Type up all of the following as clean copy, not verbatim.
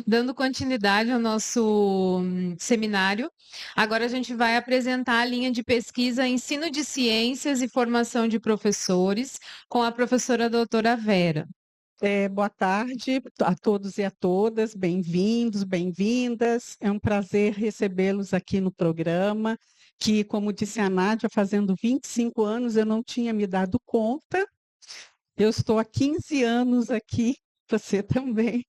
Dando continuidade ao nosso seminário, agora a gente vai apresentar a linha de pesquisa Ensino de Ciências e Formação de Professores, com a professora doutora Vera. Boa tarde a todos e a todas, bem-vindos, bem-vindas. É um prazer recebê-los aqui no programa, que, como disse a Nádia, fazendo 25 anos eu não tinha me dado conta. Eu estou há 15 anos aqui, você também.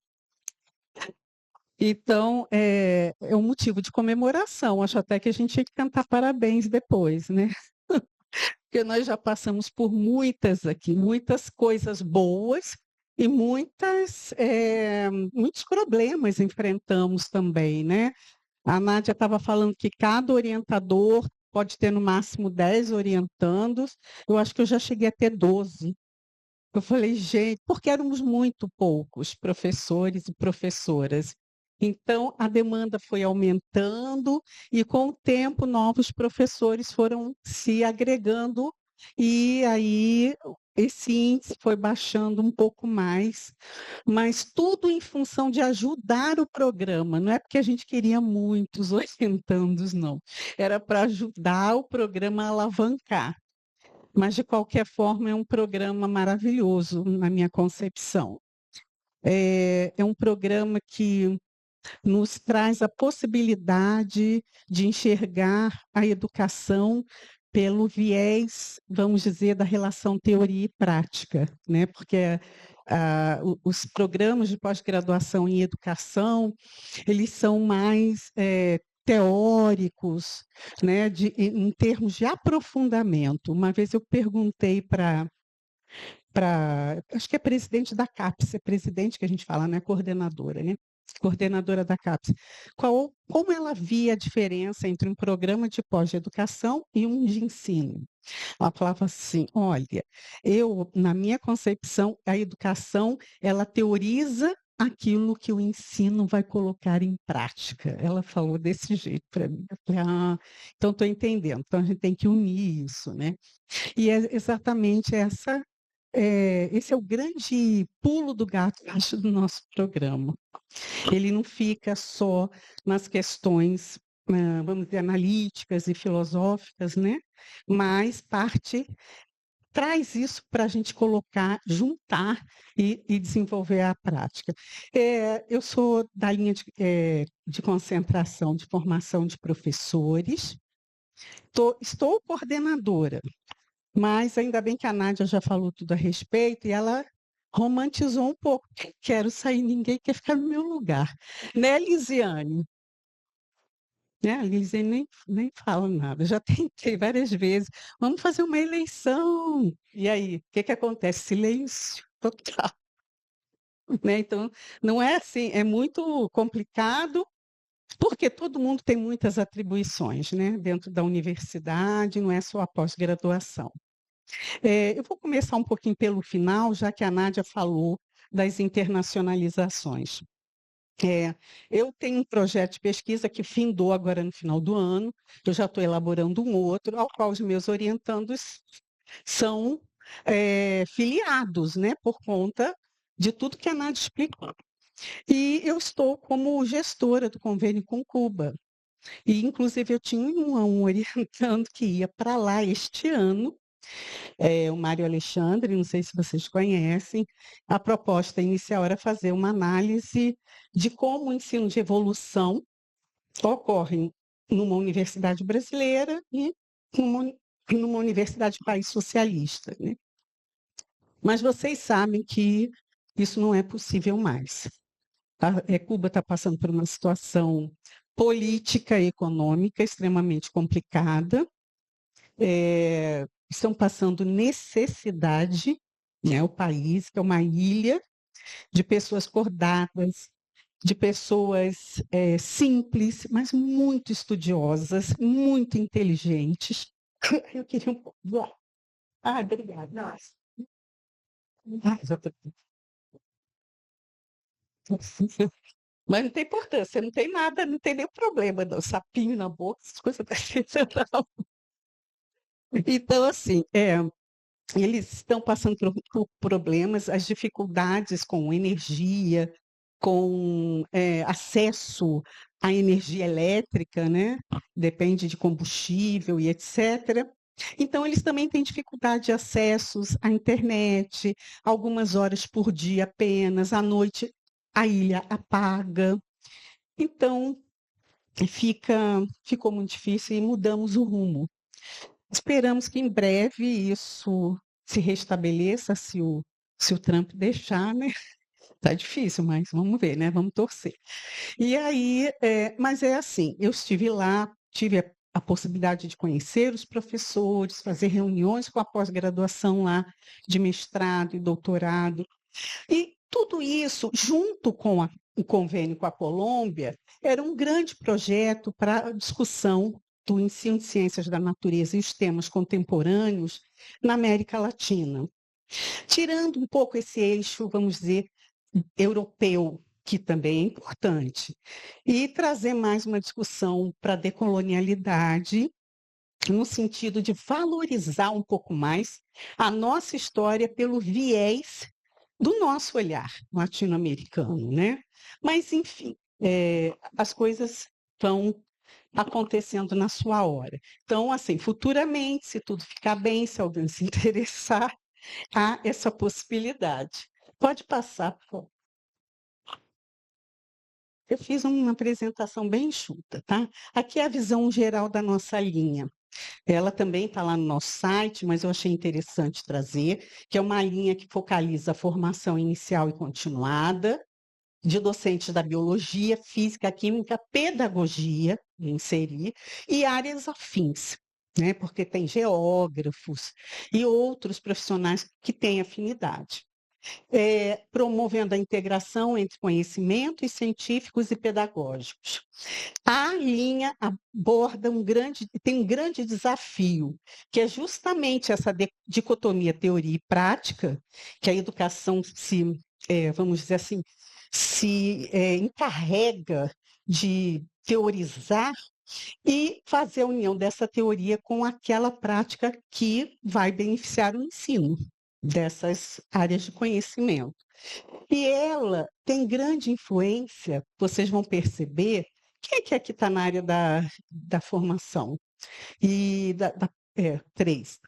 Então, é um motivo de comemoração. Acho até que a gente tinha que cantar parabéns depois, né? Porque nós já passamos por muitas aqui, muitas coisas boas e muitos problemas enfrentamos também, né? A Nádia estava falando que cada orientador pode ter no máximo 10 orientandos. Eu acho que eu já cheguei a ter 12. Eu falei, gente, porque éramos muito poucos professores e professoras. Então, a demanda foi aumentando e, com o tempo, novos professores foram se agregando e aí esse índice foi baixando um pouco mais, mas tudo em função de ajudar o programa. Não é porque a gente queria muitos orientandos, não. Era para ajudar o programa a alavancar. Mas, de qualquer forma, é um programa maravilhoso, na minha concepção. É um programa que nos traz a possibilidade de enxergar a educação pelo viés, vamos dizer, da relação teoria e prática, né? Porque os programas de pós-graduação em educação, eles são mais teóricos, né? Em termos de aprofundamento. Uma vez eu perguntei acho que é presidente da CAPES, é presidente que a gente fala, né? Coordenadora, né? Coordenadora da CAPES, como ela via a diferença entre um programa de pós-educação e um de ensino. Ela falava assim, olha, na minha concepção, a educação, ela teoriza aquilo que o ensino vai colocar em prática. Ela falou desse jeito para mim. Eu falei, então estou entendendo. Então a gente tem que unir isso, né? E é exatamente esse é o grande pulo do gato, acho, do nosso programa. Ele não fica só nas questões, vamos dizer, analíticas e filosóficas, né? Mas traz isso para a gente colocar, juntar e desenvolver a prática. Eu sou da linha de concentração de formação de professores, estou coordenadora, mas ainda bem que a Nádia já falou tudo a respeito e ela romantizou um pouco. Quero sair, ninguém quer ficar no meu lugar. Né, Lisiane? Né? A Lisiane nem fala nada. Já tentei várias vezes. Vamos fazer uma eleição. E aí, o que acontece? Silêncio total. Né? Então, não é assim, é muito complicado, porque todo mundo tem muitas atribuições, né? Dentro da universidade, não é só a pós-graduação. Eu vou começar um pouquinho pelo final, já que a Nádia falou das internacionalizações. Eu tenho um projeto de pesquisa que findou agora no final do ano, eu já estou elaborando um outro, ao qual os meus orientandos são filiados, né, por conta de tudo que a Nádia explicou. E eu estou como gestora do convênio com Cuba. E, inclusive, eu tinha um orientando que ia para lá este ano, o Mário Alexandre, não sei se vocês conhecem. A proposta inicial era fazer uma análise de como o ensino de evolução ocorre numa universidade brasileira e numa universidade de país socialista, né? Mas vocês sabem que isso não é possível mais. Cuba está passando por uma situação política e econômica extremamente complicada. Estão passando necessidade, né? O país, que é uma ilha de pessoas cordadas, de pessoas simples, mas muito estudiosas, muito inteligentes. Eu queria um pouco. Obrigada. Nossa. Já tô... Mas não tem importância, não tem nada, não tem nenhum problema, não. Sapinho na boca, essas coisas da gente, não. Então, assim, eles estão passando por problemas, as dificuldades com energia, com acesso à energia elétrica, né? Depende de combustível e etc. Então, eles também têm dificuldade de acessos à internet, algumas horas por dia apenas, à noite a ilha apaga. Então, ficou muito difícil e mudamos o rumo. Esperamos que em breve isso se restabeleça, se o Trump deixar, né? Tá difícil, mas vamos ver, né? Vamos torcer. E aí, mas é assim, eu estive lá, tive a possibilidade de conhecer os professores, fazer reuniões com a pós-graduação lá de mestrado e doutorado. E tudo isso, junto com o convênio com a Colômbia, era um grande projeto para a discussão do ensino de ciências da natureza e os temas contemporâneos na América Latina. Tirando um pouco esse eixo, vamos dizer, europeu, que também é importante, e trazer mais uma discussão para a decolonialidade, no sentido de valorizar um pouco mais a nossa história pelo viés do nosso olhar latino-americano, né? Mas, enfim, as coisas vão acontecendo na sua hora. Então, assim, futuramente, se tudo ficar bem, se alguém se interessar, há essa possibilidade. Pode passar, por favor. Eu fiz uma apresentação bem enxuta, tá? Aqui é a visão geral da nossa linha. Ela também está lá no nosso site, mas eu achei interessante trazer, que é uma linha que focaliza a formação inicial e continuada de docentes da biologia, física, química, pedagogia, inserir, e áreas afins, né? Porque tem geógrafos e outros profissionais que têm afinidade. Promovendo a integração entre conhecimentos científicos e pedagógicos. A linha aborda tem um grande desafio, que é justamente essa dicotomia teoria e prática, que a educação vamos dizer assim, encarrega de teorizar e fazer a união dessa teoria com aquela prática que vai beneficiar o ensino dessas áreas de conhecimento. E ela tem grande influência, vocês vão perceber, quem é que está na área da formação? E três.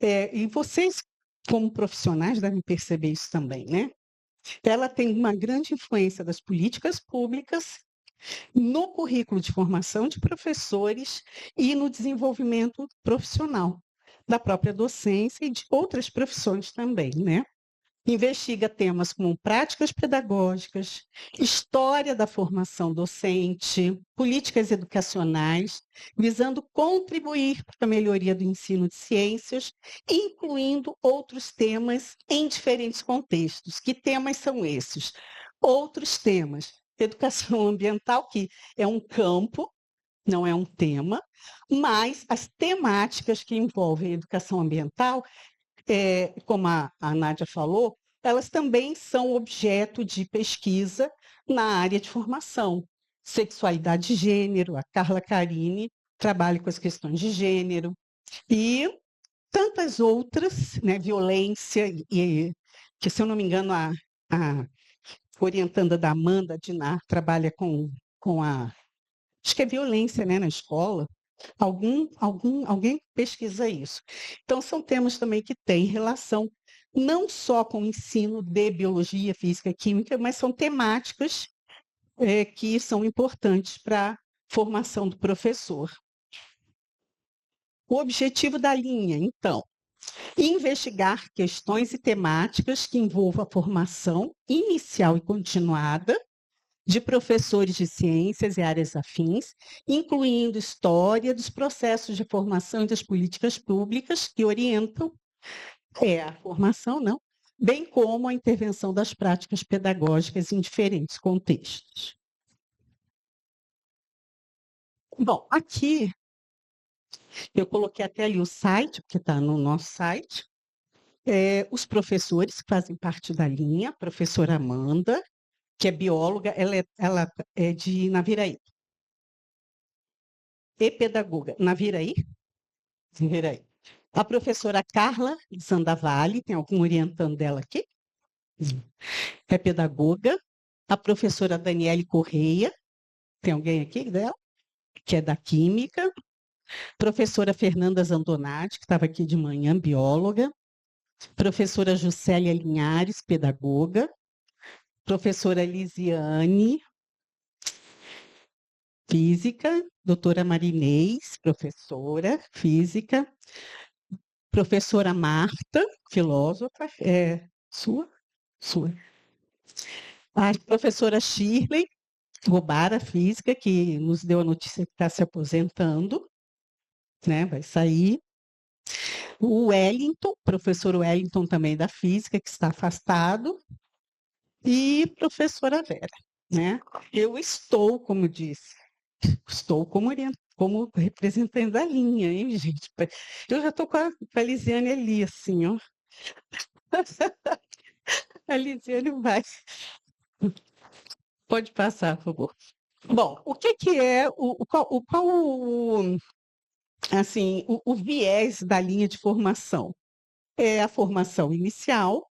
E vocês, como profissionais, devem perceber isso também, né? Ela tem uma grande influência das políticas públicas no currículo de formação de professores e no desenvolvimento profissional da própria docência e de outras profissões também, né? Investiga temas como práticas pedagógicas, história da formação docente, políticas educacionais, visando contribuir para a melhoria do ensino de ciências, incluindo outros temas em diferentes contextos. Que temas são esses? Outros temas. Educação ambiental, que é um campo, não é um tema, mas as temáticas que envolvem educação ambiental como a Nádia falou, elas também são objeto de pesquisa na área de formação. Sexualidade e gênero, a Carla Carini trabalha com as questões de gênero, e tantas outras, né, violência, que, se eu não me engano, a orientanda da Amanda Dinar trabalha com acho que é violência, né, na escola. Alguém pesquisa isso. Então, são temas também que têm relação não só com o ensino de biologia, física e química, mas são temáticas que são importantes para a formação do professor. O objetivo da linha, então, investigar questões e temáticas que envolvam a formação inicial e continuada de professores de ciências e áreas afins, incluindo história dos processos de formação e das políticas públicas que orientam a formação, não, bem como a intervenção das práticas pedagógicas em diferentes contextos. Bom, aqui eu coloquei até ali o site, porque está no nosso site, os professores que fazem parte da linha, a professora Amanda, que é bióloga, ela é de Naviraí. E pedagoga. Naviraí? Naviraí. A professora Carla Sandavalli, tem algum orientando dela aqui? É pedagoga, a professora Daniele Correia, tem alguém aqui dela? Que é da Química, professora Fernanda Zandonati, que estava aqui de manhã, bióloga, professora Juscelia Linhares, pedagoga, professora Lisiane, física, doutora Marinês, professora, física, professora Marta, filósofa, sua? Sua. A professora Shirley Gobara, física, que nos deu a notícia que está se aposentando, né? Vai sair. O Wellington, professor Wellington também da física, que está afastado, e professora Vera, né? Eu estou, como disse, estou como representante da linha, hein, gente? Eu já estou com a Lisiane ali, assim, ó. A Lisiane vai. Pode passar, por favor. Bom, o que é assim, o viés da linha de formação? É a formação inicial,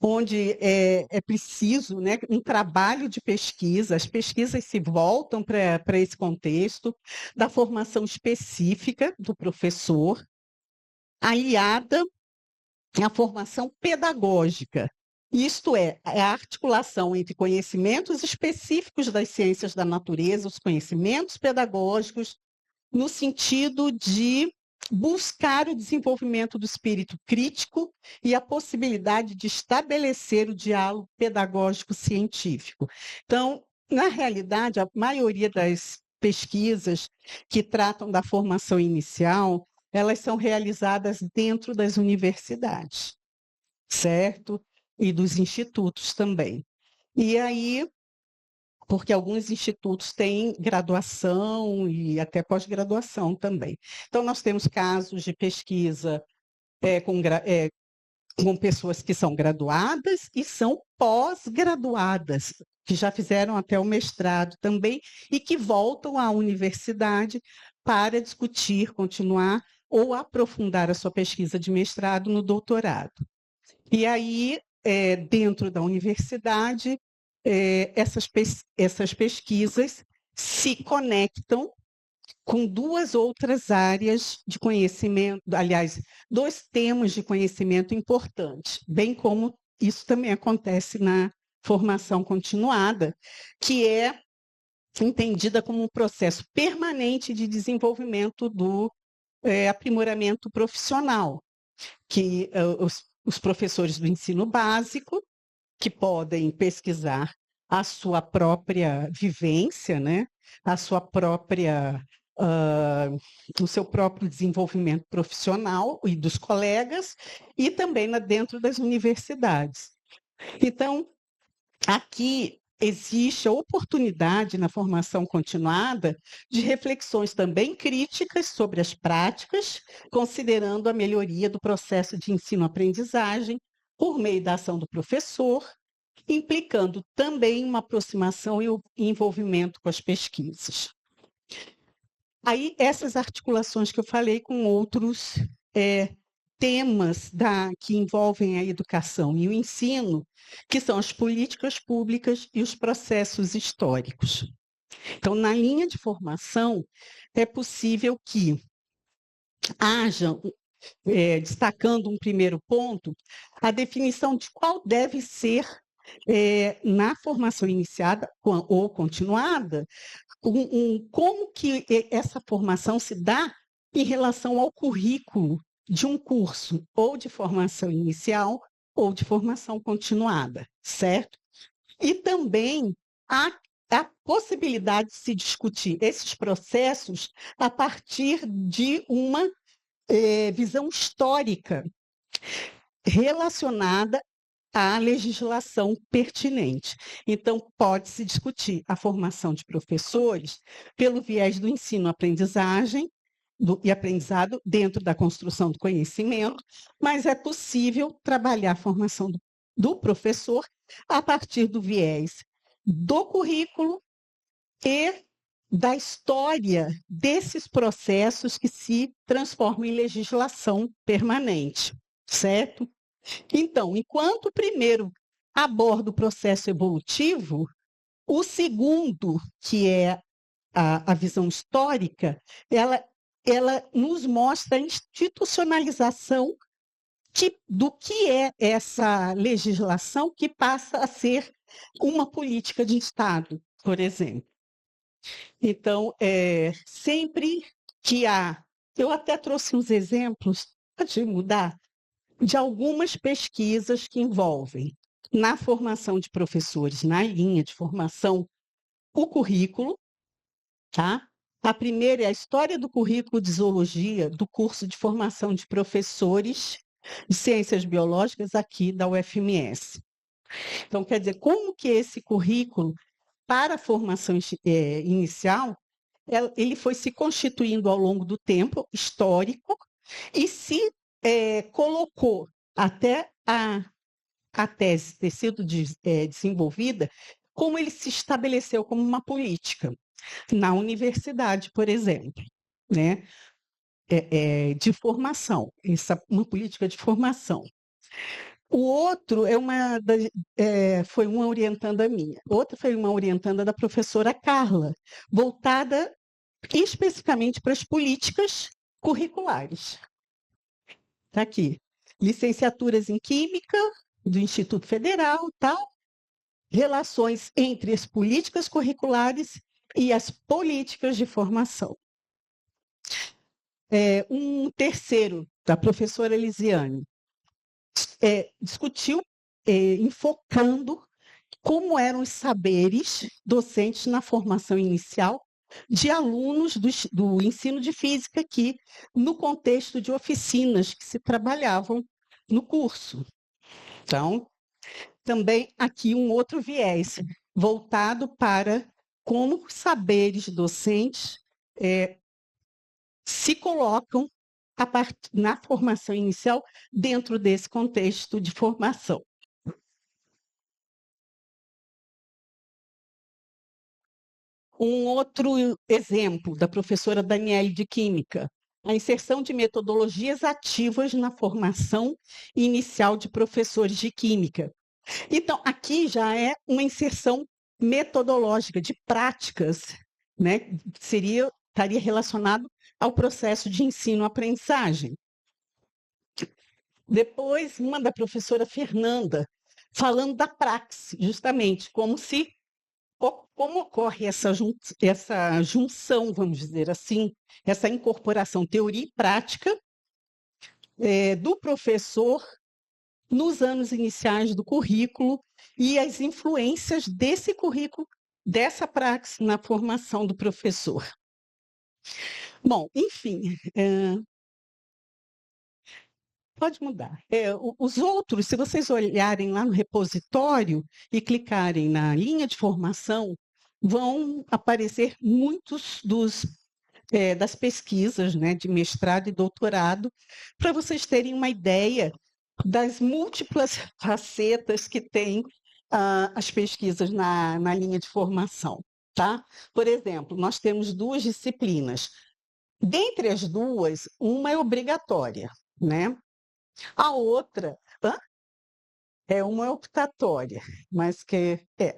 onde é preciso, né, um trabalho de pesquisa, as pesquisas se voltam para esse contexto da formação específica do professor, aliada à formação pedagógica. Isto é a articulação entre conhecimentos específicos das ciências da natureza, os conhecimentos pedagógicos, no sentido de buscar o desenvolvimento do espírito crítico e a possibilidade de estabelecer o diálogo pedagógico científico. Então, na realidade, a maioria das pesquisas que tratam da formação inicial, elas são realizadas dentro das universidades, certo? E dos institutos também. E aí, porque alguns institutos têm graduação e até pós-graduação também. Então, nós temos casos de pesquisa com pessoas que são graduadas e são pós-graduadas, que já fizeram até o mestrado também e que voltam à universidade para discutir, continuar ou aprofundar a sua pesquisa de mestrado no doutorado. E aí, dentro da universidade, essas pesquisas se conectam com duas outras áreas de conhecimento, aliás, dois temas de conhecimento importantes, bem como isso também acontece na formação continuada, que é entendida como um processo permanente de desenvolvimento do aprimoramento profissional, que os professores do ensino básico, que podem pesquisar a sua própria vivência, né? A sua própria, o seu próprio desenvolvimento profissional e dos colegas, e também dentro das universidades. Então, aqui existe a oportunidade na formação continuada de reflexões também críticas sobre as práticas, considerando a melhoria do processo de ensino-aprendizagem por meio da ação do professor, implicando também uma aproximação e o envolvimento com as pesquisas. Aí, essas articulações que eu falei com outros temas que envolvem a educação e o ensino, que são as políticas públicas e os processos históricos. Então, na linha de formação, é possível que haja, destacando um primeiro ponto, a definição de qual deve ser, na formação iniciada ou continuada, como que essa formação se dá em relação ao currículo de um curso, ou de formação inicial, ou de formação continuada, certo? E também a possibilidade de se discutir esses processos a partir de uma visão histórica relacionada à legislação pertinente. Então, pode-se discutir a formação de professores pelo viés do ensino-aprendizagem e aprendizado dentro da construção do conhecimento, mas é possível trabalhar a formação do professor a partir do viés do currículo e da história desses processos que se transformam em legislação permanente, certo? Então, enquanto primeiro aborda o processo evolutivo, O segundo, que é a visão histórica, ela nos mostra a institucionalização do que é essa legislação que passa a ser uma política de Estado, por exemplo. Então, sempre que há... Eu até trouxe uns exemplos, pode mudar, de algumas pesquisas que envolvem, na formação de professores, na linha de formação, o currículo, tá? A primeira é a história do currículo de zoologia do curso de formação de professores de ciências biológicas aqui da UFMS. Então, quer dizer, como que esse currículo para a formação inicial, ele foi se constituindo ao longo do tempo histórico e se colocou até a tese ter sido desenvolvida, como ele se estabeleceu como uma política na universidade, por exemplo, né? De formação, uma política de formação. O outro foi uma orientanda minha, outra foi uma orientanda da professora Carla, voltada especificamente para as políticas curriculares. Está aqui, licenciaturas em Química, do Instituto Federal, tal, relações entre as políticas curriculares e as políticas de formação. Um terceiro, da professora Elisiane, discutiu, enfocando como eram os saberes docentes na formação inicial de alunos do ensino de física aqui, no contexto de oficinas que se trabalhavam no curso. Então, também aqui um outro viés, voltado para como os saberes docentes se colocam na formação inicial dentro desse contexto de formação. Um outro exemplo da professora Daniele de Química, a inserção de metodologias ativas na formação inicial de professores de Química. Então, aqui já é uma inserção metodológica de práticas, né? Estaria relacionado ao processo de ensino-aprendizagem. Depois, uma da professora Fernanda, falando da praxis, justamente, como ocorre essa junção, vamos dizer assim, essa incorporação teoria e prática do professor nos anos iniciais do currículo e as influências desse currículo, dessa praxis na formação do professor. Bom, enfim, pode mudar. Os outros, se vocês olharem lá no repositório e clicarem na linha de formação, vão aparecer muitos das pesquisas, né, de mestrado e doutorado, para vocês terem uma ideia das múltiplas facetas que têm as pesquisas na linha de formação. Tá? Por exemplo, nós temos 2 disciplinas. Dentre as duas, uma é obrigatória, né? A outra uma é optatória, mas que é.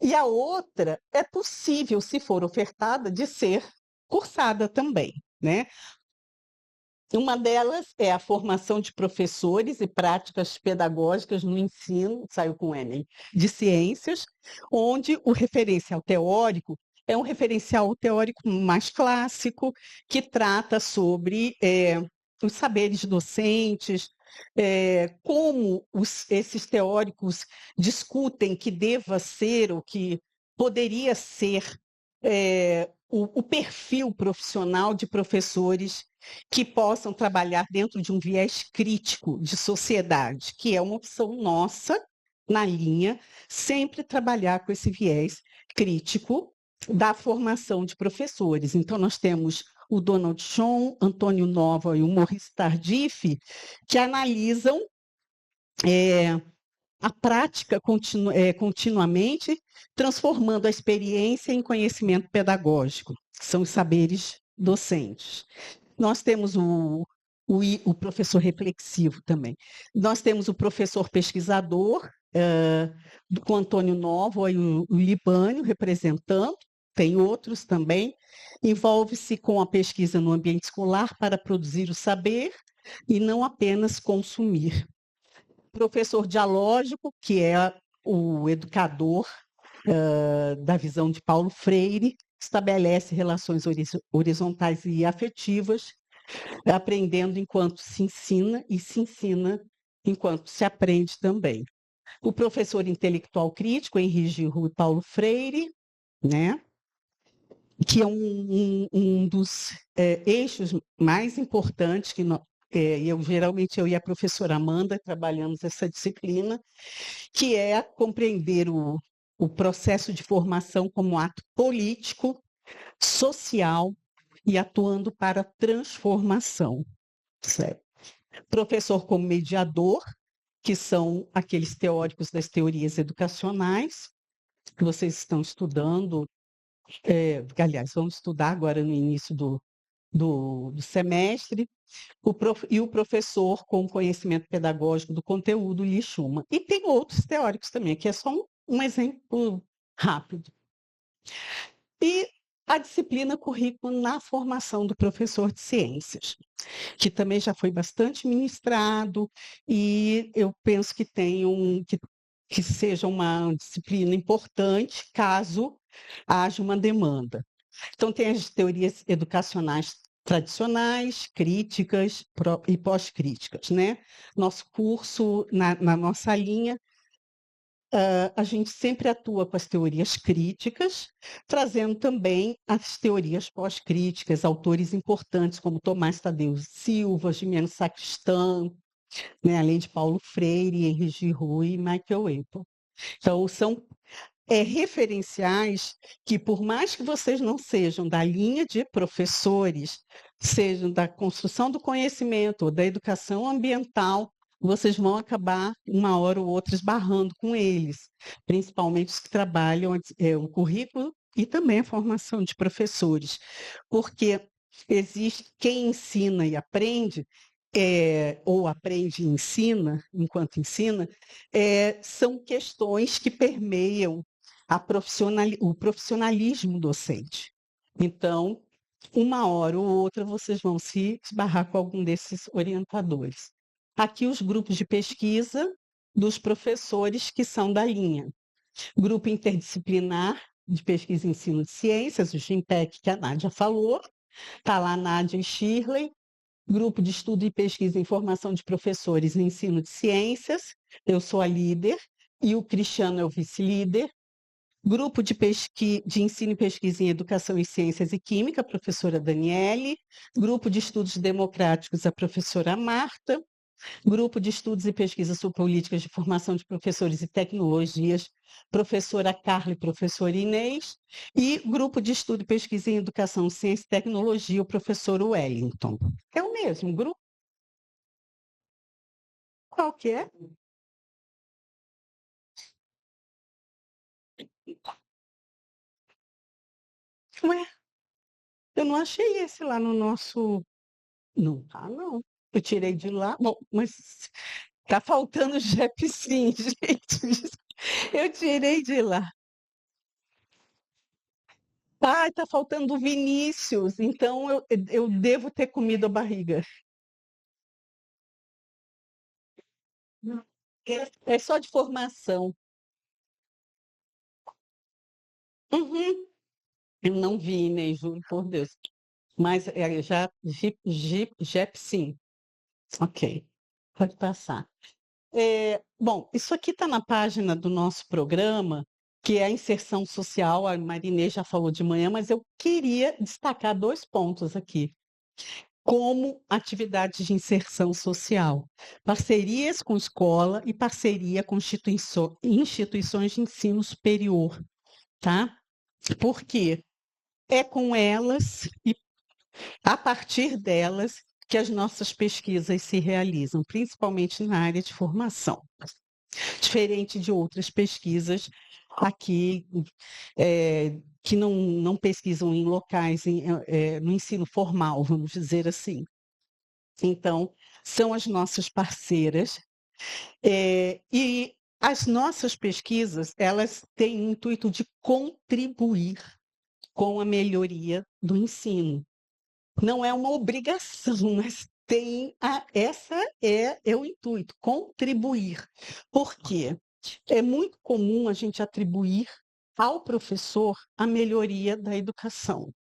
E a outra é possível, se for ofertada, de ser cursada também, né? Uma delas é a formação de professores e práticas pedagógicas no ensino, saiu com N, de ciências, onde o referencial teórico é um referencial teórico mais clássico, que trata sobre os saberes docentes, como esses teóricos discutem que deva ser, o que poderia ser o perfil profissional de professores que possam trabalhar dentro de um viés crítico de sociedade, que é uma opção nossa na linha, sempre trabalhar com esse viés crítico da formação de professores. Então, nós temos o Donald Schoen, Antônio Nova e o Maurice Tardif, que analisam a prática continuamente, transformando a experiência em conhecimento pedagógico, que são os saberes docentes. Nós temos o professor reflexivo também. Nós temos o professor pesquisador, com Antônio Novo e o Libânio representando, tem outros também. Envolve-se com a pesquisa no ambiente escolar para produzir o saber e não apenas consumir. Professor dialógico, que é o educador da visão de Paulo Freire, estabelece relações horizontais e afetivas, aprendendo enquanto se ensina e se ensina enquanto se aprende também. O professor intelectual crítico, Henri Giroux e Paulo Freire, né? Que é um dos eixos mais importantes que geralmente eu e a professora Amanda trabalhamos essa disciplina, que é compreender o processo de formação como ato político, social e atuando para a transformação. Certo? Professor como mediador, que são aqueles teóricos das teorias educacionais, que vocês estão estudando, aliás, vão estudar agora no início do semestre, e o professor com conhecimento pedagógico do conteúdo, Lee Schumann. E tem outros teóricos também, que é só um exemplo rápido. E a disciplina currículo na formação do professor de ciências, que também já foi bastante ministrado, e eu penso que que seja uma disciplina importante caso haja uma demanda. Então, tem as teorias educacionais tradicionais, críticas e pós-críticas, né? Nosso curso, na nossa linha, a gente sempre atua com as teorias críticas, trazendo também as teorias pós-críticas, autores importantes como Tomás Tadeu Silva, Gimeno Sacristã, né? Além de Paulo Freire, Henri Giroux e Michael Apple. Então, são referenciais que, por mais que vocês não sejam da linha de professores, sejam da construção do conhecimento ou da educação ambiental, vocês vão acabar, uma hora ou outra, esbarrando com eles, principalmente os que trabalham o currículo e também a formação de professores, porque existe quem ensina e aprende, ou aprende e ensina, enquanto ensina, são questões que permeiam o profissionalismo docente. Então, uma hora ou outra, vocês vão se esbarrar com algum desses orientadores. Aqui os grupos de pesquisa dos professores que são da linha. Grupo interdisciplinar de pesquisa e ensino de ciências, o GIMPEC, que a Nádia falou. Está lá a Nádia e Shirley. Grupo de estudo e pesquisa em formação de professores em ensino de ciências. Eu sou a líder e o Cristiano é o vice-líder. Grupo de ensino e pesquisa em educação e ciências e química, a professora Daniele. Grupo de estudos democráticos, a professora Marta. Grupo de estudos e pesquisa sobre políticas de formação de professores e tecnologias, professora Carla e professora Inês. E grupo de estudo e pesquisa em educação, ciência e tecnologia, o professor Wellington. É o mesmo grupo? Qual que é? Ué, eu não achei esse lá no nosso. Não tá, não. Eu tirei de lá. Bom, mas tá faltando o JEP sim, gente. Eu tirei de lá. Ah, tá faltando o Vinícius. Então eu devo ter comido a barriga. É só de formação. Uhum. Eu não vi, Inês, juro por Deus. Mas já, JEP sim. Ok, pode passar. Bom, isso aqui está na página do nosso programa, que é a inserção social. A Marinê já falou de manhã, mas eu queria destacar dois pontos aqui. Como atividades de inserção social, parcerias com escola e parceria com instituições de ensino superior, tá? Porque é com elas e a partir delas que as nossas pesquisas se realizam, principalmente na área de formação. Diferente de outras pesquisas aqui que não pesquisam em locais, no ensino formal, vamos dizer assim. Então, são as nossas parceiras. E As nossas pesquisas, elas têm o intuito de contribuir com a melhoria do ensino. Não é uma obrigação, mas essa é o intuito, contribuir. Por quê? É muito comum a gente atribuir ao professor a melhoria da educação.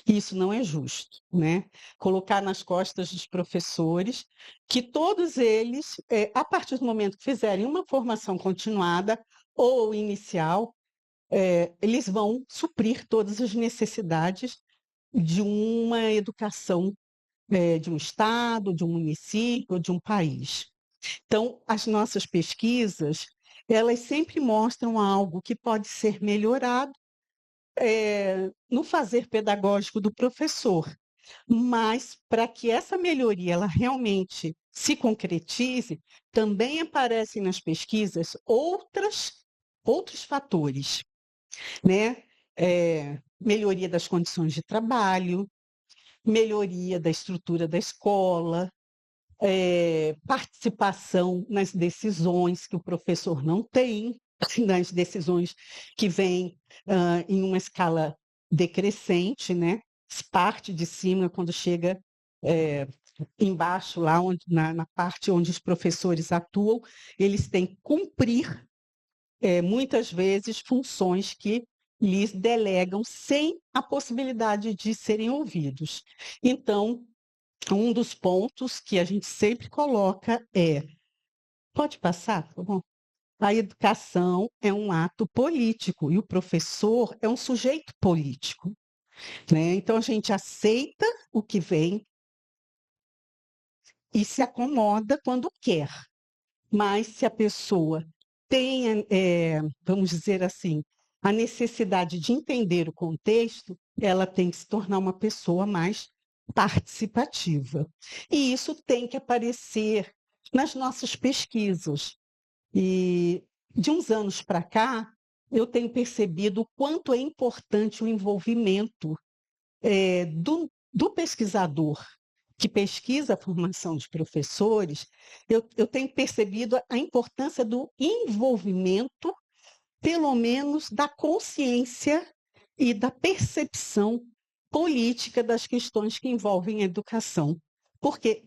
Isso não é justo, né? Colocar nas costas dos professores que todos eles, a partir do momento que fizerem uma formação continuada ou inicial, eles vão suprir todas as necessidades de uma educação, de um estado, de um município, de um país. Então, as nossas pesquisas, elas sempre mostram algo que pode ser melhorado no fazer pedagógico do professor, mas para que essa melhoria ela realmente se concretize, também aparecem nas pesquisas outros fatores, né? Melhoria das condições de trabalho, melhoria da estrutura da escola, participação nas decisões que o professor não tem, nas decisões que vêm em uma escala decrescente, né? Parte de cima, quando chega embaixo, lá onde, na parte onde os professores atuam, eles têm que cumprir, muitas vezes, funções que lhes delegam sem a possibilidade de serem ouvidos. Então, um dos pontos que a gente sempre coloca é, pode passar, por favor? A educação é um ato político e o professor é um sujeito político, né? Então a gente aceita o que vem e se acomoda quando quer. Mas se a pessoa tem, vamos dizer assim, a necessidade de entender o contexto, ela tem que se tornar uma pessoa mais participativa. E isso tem que aparecer nas nossas pesquisas. E de uns anos para cá, eu tenho percebido o quanto é importante o envolvimento do pesquisador que pesquisa a formação de professores. Eu tenho percebido a importância do envolvimento, pelo menos da consciência e da percepção política das questões que envolvem a educação. Porque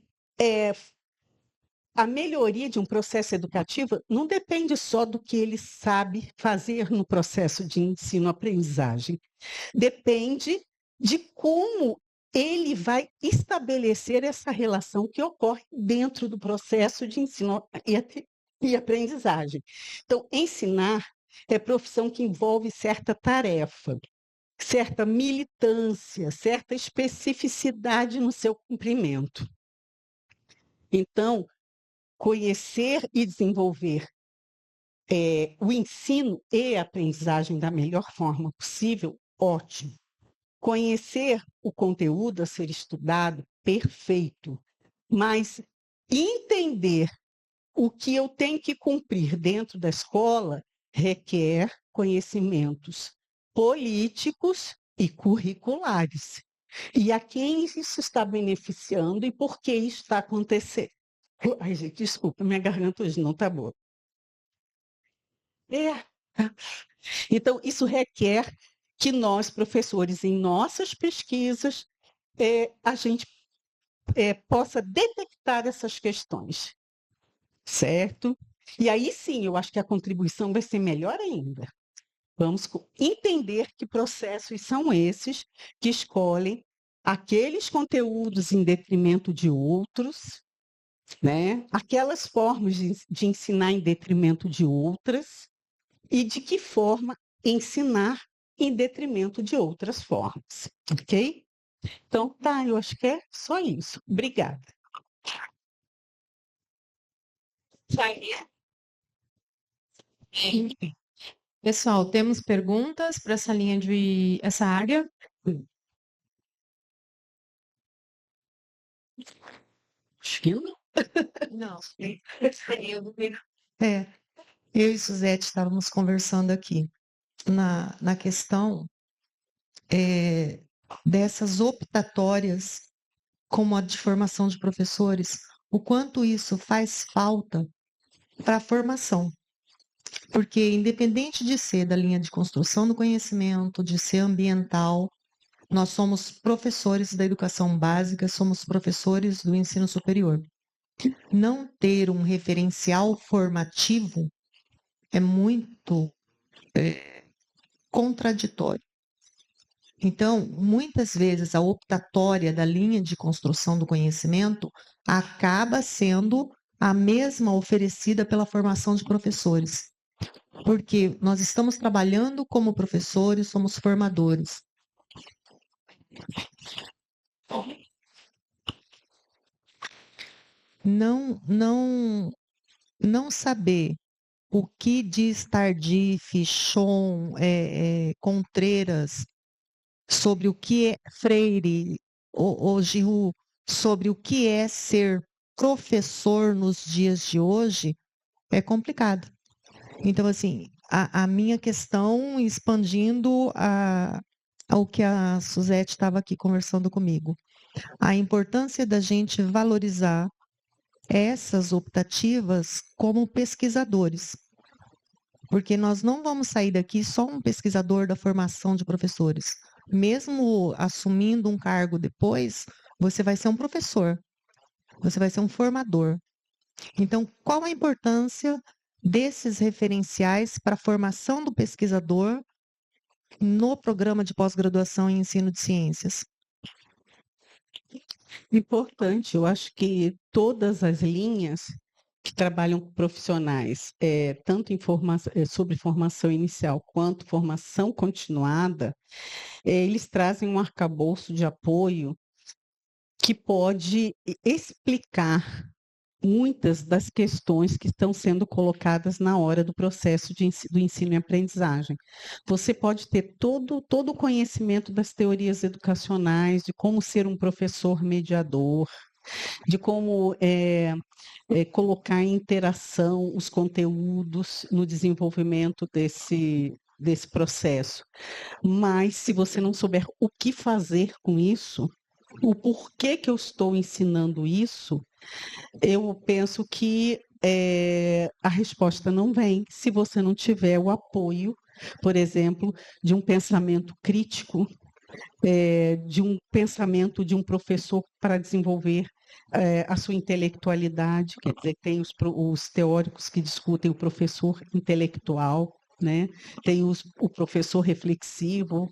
a melhoria de um processo educativo não depende só do que ele sabe fazer no processo de ensino-aprendizagem. Depende de como ele vai estabelecer essa relação que ocorre dentro do processo de ensino e aprendizagem. Então, ensinar é profissão que envolve certa tarefa, certa militância, certa especificidade no seu cumprimento. Então, conhecer e desenvolver o ensino e a aprendizagem da melhor forma possível, ótimo. Conhecer o conteúdo a ser estudado, perfeito. Mas entender o que eu tenho que cumprir dentro da escola requer conhecimentos políticos e curriculares. E a quem isso está beneficiando e por que isso está acontecendo. Ai, gente, desculpa, minha garganta hoje não está boa. É. Então, isso requer que nós, professores, em nossas pesquisas, a gente possa detectar essas questões, certo? E aí sim, eu acho que a contribuição vai ser melhor ainda. Vamos entender que processos são esses que escolhem aqueles conteúdos em detrimento de outros, né? Aquelas formas de ensinar em detrimento de outras, e de que forma ensinar em detrimento de outras formas, ok? Então, tá, eu acho que é só isso. Obrigada. Pessoal, temos perguntas para essa área? Acho que não. Não. Eu e Suzete estávamos conversando aqui na questão dessas optatórias, como a de formação de professores, o quanto isso faz falta para a formação. Porque, independente de ser da linha de construção do conhecimento, de ser ambiental, nós somos professores da educação básica, somos professores do ensino superior. Não ter um referencial formativo é muito contraditório. Então, muitas vezes, a optatória da linha de construção do conhecimento acaba sendo a mesma oferecida pela formação de professores, porque nós estamos trabalhando como professores, somos formadores. Não saber o que diz Tardif, Chon, Contreras, sobre o que é Freire, ou Giroux, sobre o que é ser professor nos dias de hoje, é complicado. Então, assim, a minha questão, expandindo ao que a Suzete estava aqui conversando comigo, a importância da gente valorizar essas optativas como pesquisadores, porque nós não vamos sair daqui só um pesquisador da formação de professores. Mesmo assumindo um cargo depois, você vai ser um professor, você vai ser um formador. Então, qual a importância desses referenciais para a formação do pesquisador no programa de pós-graduação em ensino de ciências? Importante, eu acho que todas as linhas que trabalham com profissionais, tanto sobre formação inicial quanto formação continuada, eles trazem um arcabouço de apoio que pode explicar muitas das questões que estão sendo colocadas na hora do processo do ensino e aprendizagem. Você pode ter todo o conhecimento das teorias educacionais, de como ser um professor mediador, de como colocar em interação os conteúdos no desenvolvimento desse processo. Mas se você não souber o que fazer com isso, o porquê que eu estou ensinando isso, eu penso que a resposta não vem se você não tiver o apoio, por exemplo, de um pensamento crítico, de um pensamento de um professor para desenvolver a sua intelectualidade, quer dizer, tem os teóricos que discutem o professor intelectual, né? Tem o professor reflexivo,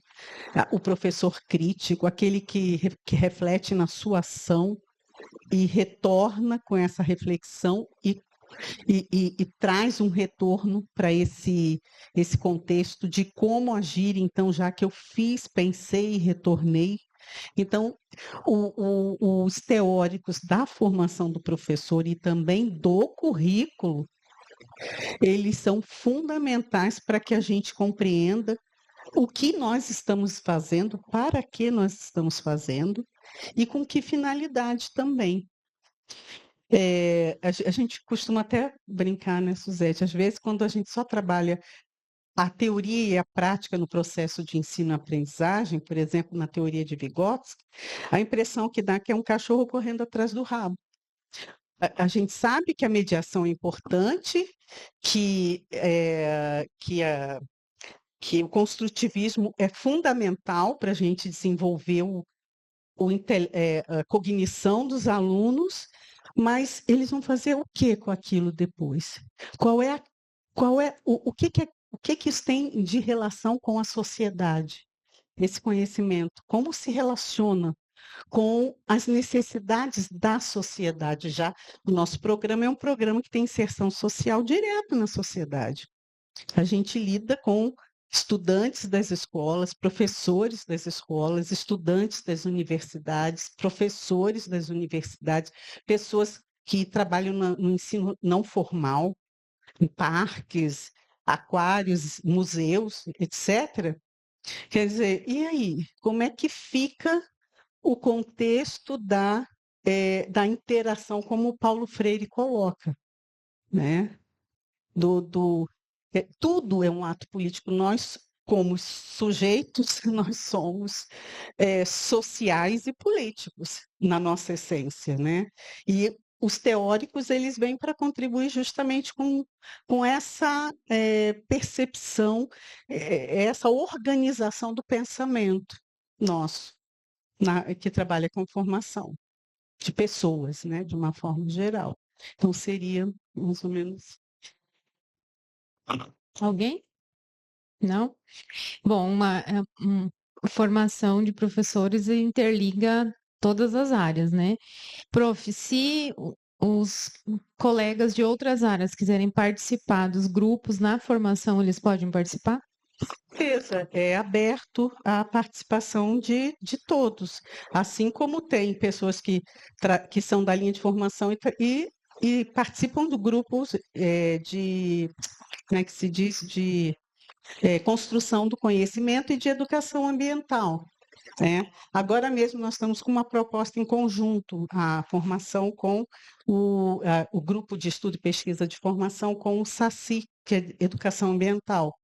o professor crítico, aquele que reflete na sua ação e retorna com essa reflexão e traz um retorno para esse contexto de como agir, então, já que eu fiz, pensei e retornei. Então, os teóricos da formação do professor e também do currículo, eles são fundamentais para que a gente compreenda o que nós estamos fazendo, para que nós estamos fazendo e com que finalidade também. A gente costuma até brincar, né, Suzete? Às vezes, quando a gente só trabalha a teoria e a prática no processo de ensino-aprendizagem, por exemplo, na teoria de Vygotsky, a impressão que dá é que é um cachorro correndo atrás do rabo. A gente sabe que a mediação é importante, que o construtivismo é fundamental para a gente desenvolver a cognição dos alunos, mas eles vão fazer o que com aquilo depois? O que isso tem de relação com a sociedade? Esse conhecimento, como se relaciona com as necessidades da sociedade? Já o nosso programa é um programa que tem inserção social direta na sociedade. A gente lida com estudantes das escolas, professores das escolas, estudantes das universidades, professores das universidades, pessoas que trabalham no ensino não formal, em parques, aquários, museus, etc. Quer dizer, e aí, como é que fica o contexto da interação, como o Paulo Freire coloca, né? Tudo é um ato político. Nós, como sujeitos, nós somos sociais e políticos na nossa essência, né? E os teóricos eles vêm para contribuir justamente com essa percepção, essa organização do pensamento nosso, que trabalha com formação de pessoas, né, de uma forma geral. Então, seria mais ou menos. Alguém? Não? Bom, formação de professores interliga todas as áreas, né? Prof, se os colegas de outras áreas quiserem participar dos grupos na formação, eles podem participar? Certeza, é aberto à participação de todos, assim como tem pessoas que são da linha de formação e participam do grupos como é que se diz, de construção do conhecimento e de educação ambiental, né? Agora mesmo nós estamos com uma proposta em conjunto, a formação com o grupo de estudo e pesquisa de formação com o SACI, que é Educação Ambiental,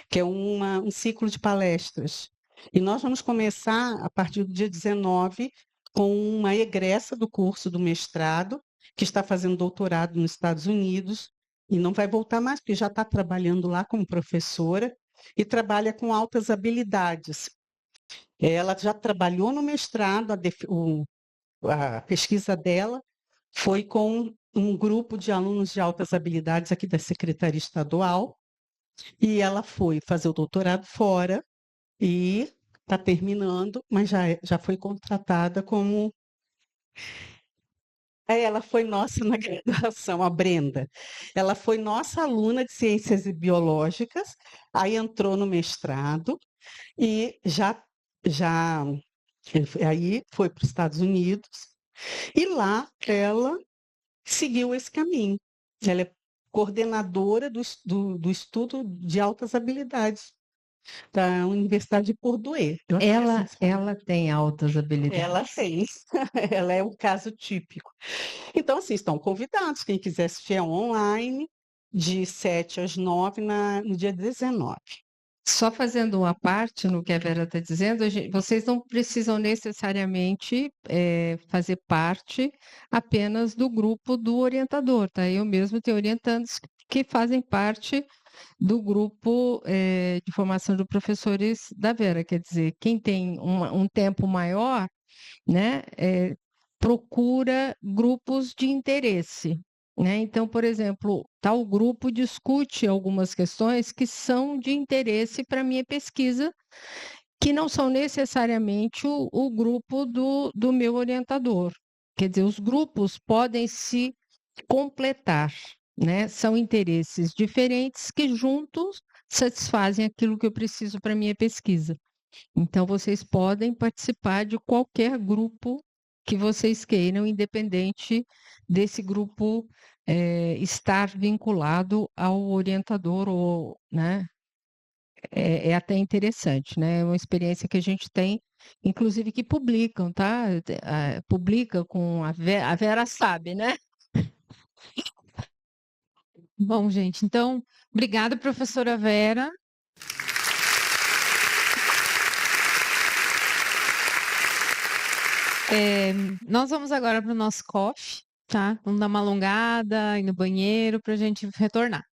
que é um ciclo de palestras. E nós vamos começar, a partir do dia 19, com uma egressa do curso do mestrado, que está fazendo doutorado nos Estados Unidos, e não vai voltar mais, porque já está trabalhando lá como professora, e trabalha com altas habilidades. Ela já trabalhou no mestrado, a pesquisa dela foi com um grupo de alunos de altas habilidades aqui da Secretaria Estadual, e ela foi fazer o doutorado fora e está terminando, mas já foi contratada como. Ela foi nossa na graduação, a Brenda. Ela foi nossa aluna de ciências biológicas, aí entrou no mestrado e já aí foi para os Estados Unidos e lá ela seguiu esse caminho. Ela é coordenadora do estudo de altas habilidades da Universidade de Purdue. Ela tem altas habilidades. Ela tem, ela é um caso típico. Então, assim, estão convidados, quem quiser assistir é online, de 7 às 9 no dia 19. Só fazendo uma parte no que a Vera está dizendo, vocês não precisam necessariamente fazer parte apenas do grupo do orientador, tá? Eu mesmo tenho orientandos que fazem parte do grupo de formação de professores da Vera, quer dizer, quem tem um tempo maior, né, procura grupos de interesse, né? Então, por exemplo, tal grupo discute algumas questões que são de interesse para a minha pesquisa, que não são necessariamente o grupo do meu orientador. Quer dizer, os grupos podem se completar, né? São interesses diferentes que juntos satisfazem aquilo que eu preciso para a minha pesquisa. Então, vocês podem participar de qualquer grupo que vocês queiram, independente desse grupo estar vinculado ao orientador, ou, né? É até interessante, né? É uma experiência que a gente tem, inclusive que publicam, tá? Publica com a Vera sabe, né? Bom, gente, então, obrigada, professora Vera. Nós vamos agora para o nosso coffee, tá? Vamos dar uma alongada, ir no banheiro para a gente retornar.